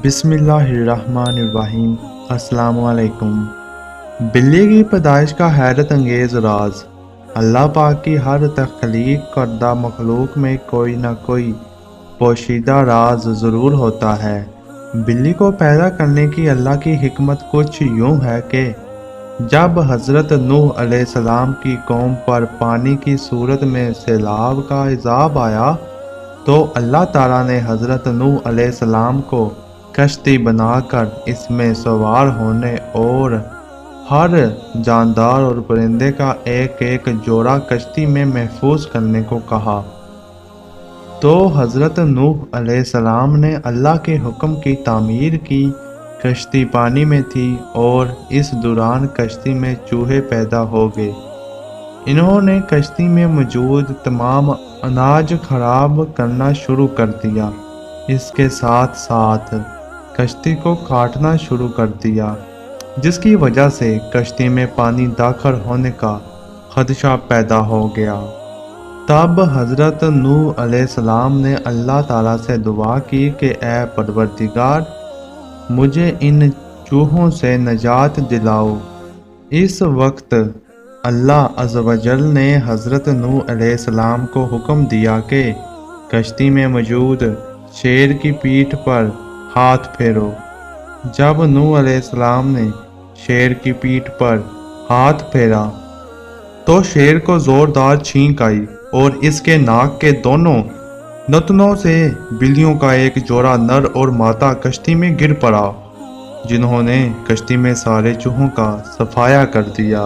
बिस्मिल्लाहिर्रहमानिर्रहीम। अस्सलाम वालेकुम। बिल्ली की पैदाइश का हैरत अंगेज़ राज। अल्लाह पाक की हर तख्लीक करदा मखलूक में कोई ना कोई पोशीदा राज ज़रूर होता है। बिल्ली को पैदा करने की अल्लाह की हिकमत कुछ यूँ है कि जब हज़रत नूह अलैहिस्सलाम की कौम पर पानी की सूरत में सैलाब का इज़ाब आया तो अल्लाह ताला ने हज़रत नूह अलैहिस्सलाम को कश्ती बनाकर इसमें सवार होने और हर जानदार और परिंदे का एक एक जोड़ा कश्ती में महफूज करने को कहा। तो हज़रत नूह अलैहिस्सलाम ने अल्लाह के हुक्म की तामीर की। कश्ती पानी में थी और इस दौरान कश्ती में चूहे पैदा हो गए। इन्होंने कश्ती में मौजूद तमाम अनाज खराब करना शुरू कर दिया। इसके साथ साथ कश्ती को काटना शुरू कर दिया, जिसकी वजह से कश्ती में पानी दाखिल होने का खदशा पैदा हो गया। तब हज़रत नूह अलैहिस्सलाम ने अल्लाह ताला से दुआ की कि ए परवरदिगार, मुझे इन चूहों से नजात दिलाओ। इस वक्त अल्लाह अज़्ज़वजल ने हज़रत नूह अलैहिस्सलाम को हुक्म दिया कि कश्ती में मौजूद शेर की पीठ पर हाथ फेरो। जब नूह अलैहिस्सलाम ने शेर की पीठ पर हाथ फेरा तो शेर को ज़ोरदार छींक आई और इसके नाक के दोनों नतनों से बिल्लियों का एक जोड़ा नर और मादा कश्ती में गिर पड़ा, जिन्होंने कश्ती में सारे चूहों का सफाया कर दिया।